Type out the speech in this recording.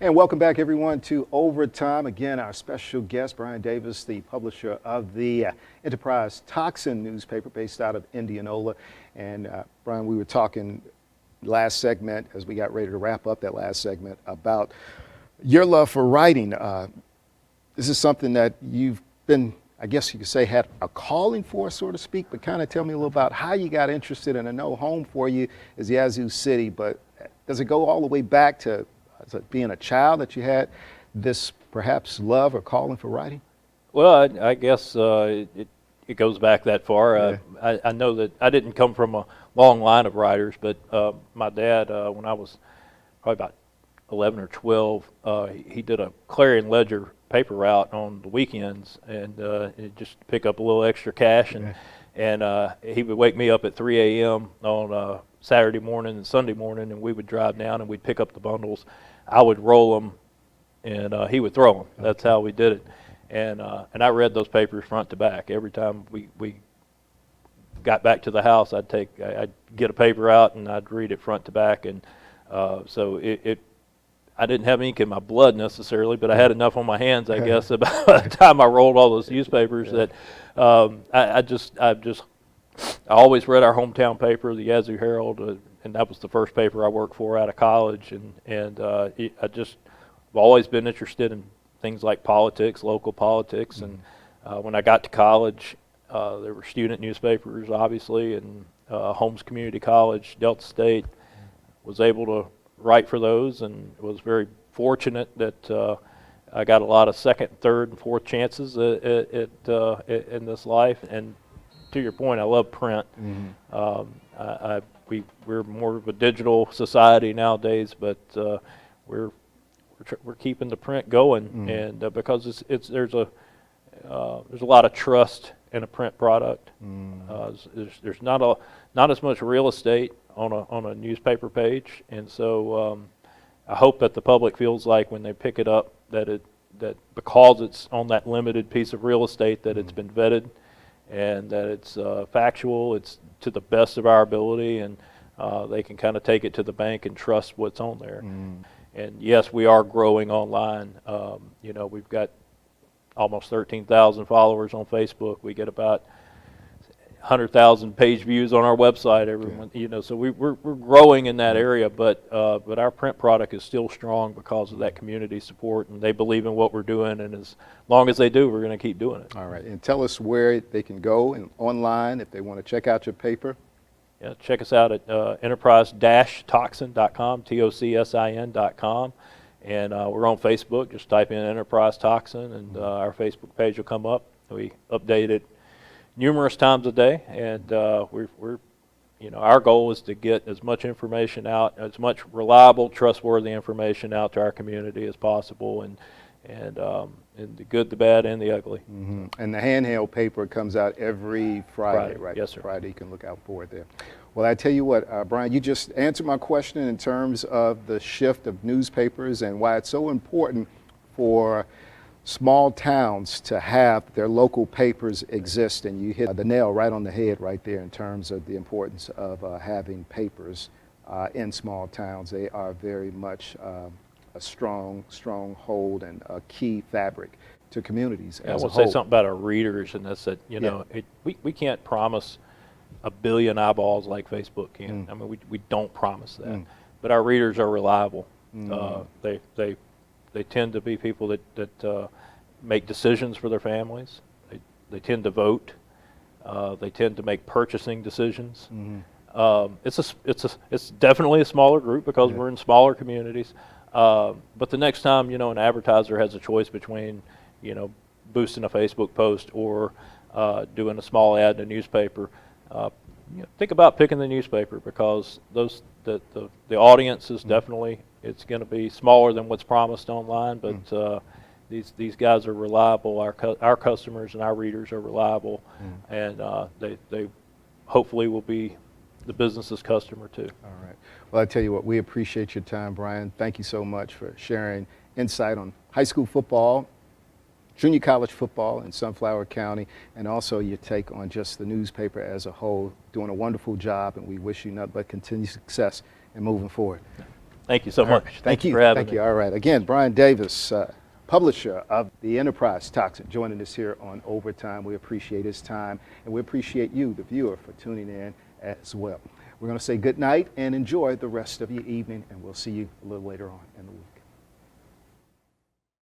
And welcome back, everyone, to Overtime. Again, our special guest, Bryan Davis, the publisher of the Enterprise-Tocsin newspaper based out of Indianola. And Bryan, we were talking last segment, as we got ready to wrap up that last segment, about your love for writing. This is something that you've been, I guess you could say, had a calling for, so to speak, but kind of tell me a little about how you got interested. And I know home for you is Yazoo City, but does it go all the way back to being a child that you had this perhaps love or calling for writing? Well, I guess it goes back that far. Yeah. I know that I didn't come from a long line of writers, but my dad, when I was probably about 11 or 12, he did a Clarion Ledger paper route on the weekends, and just to pick up a little extra cash, and he would wake me up at 3 a.m. on Saturday morning and Sunday morning, and we would drive down and we'd pick up the bundles. I would roll them, and he would throw them. That's how we did it. And I read those papers front to back. Every time we got back to the house, I'd get a paper out and I'd read it front to back. And so I didn't have ink in my blood necessarily, but I had enough on my hands, I guess, about the time I rolled all those newspapers that I always read our hometown paper, the Yazoo Herald, and that was the first paper I worked for out of college. And I've always been interested in things like politics, local politics. And when I got to college, there were student newspapers, obviously, and Holmes Community College, Delta State, was able to write for those, and was very fortunate that I got a lot of second, third, and fourth chances in this life. And to your point, I love print. We're more of a digital society nowadays, but we're keeping the print going, and because there's a lot of trust in a print product. There's not as much real estate on a newspaper page, and so I hope that the public feels like when they pick it up that because it's on that limited piece of real estate that it's been vetted, and that it's factual, it's to the best of our ability, and they can kind of take it to the bank and trust what's on there. And yes, we are growing online. We've got almost 13,000 followers on Facebook. We get about 100,000 page views on our website every month. So we're growing in that area, but our print product is still strong because of that community support, and they believe in what we're doing, and as long as they do, we're going to keep doing it. All right, and tell us where they can go and online if they want to check out your paper. Yeah, check us out at enterprise-tocsin.com, TOCSIN.com, and we're on Facebook. Just type in Enterprise-Tocsin, and our Facebook page will come up. We update it numerous times a day, and our goal is to get as much information out, as much reliable, trustworthy information out to our community as possible, and the good, the bad, and the ugly. And the handheld paper comes out every Friday, right? Yes, sir. Friday, you can look out for it there. Well, I tell you what, Bryan, you just answered my question in terms of the shift of newspapers and why it's so important for small towns to have their local papers exist, and you hit the nail right on the head right there in terms of the importance of having papers in small towns. They are very much a strong hold and a key fabric to communities as a whole. I want to say something about our readers, and that's that, we can't promise a billion eyeballs like Facebook can. I mean, we don't promise that. But our readers are reliable. They tend to be people that make decisions for their families. They tend to vote. They tend to make purchasing decisions. It's definitely a smaller group because we're in smaller communities. But the next time an advertiser has a choice between boosting a Facebook post or doing a small ad in a newspaper, think about picking the newspaper, because the audience is definitely, it's going to be smaller than what's promised online, but these guys are reliable. Our customers and our readers are reliable, and they hopefully will be the business's customer too. All right. Well, I tell you what, we appreciate your time, Bryan. Thank you so much for sharing insight on high school football, junior college football in Sunflower County, and also your take on just the newspaper as a whole. Doing a wonderful job, and we wish you nothing but continued success in moving forward. Thank you so All right. much. Thank you for having Thank me. you. All right. Again, Bryan Davis, publisher of the Enterprise-Tocsin, joining us here on Overtime. We appreciate his time, and we appreciate you, the viewer, for tuning in as well. We're going to say good night and enjoy the rest of your evening, and we'll see you a little later on in the week.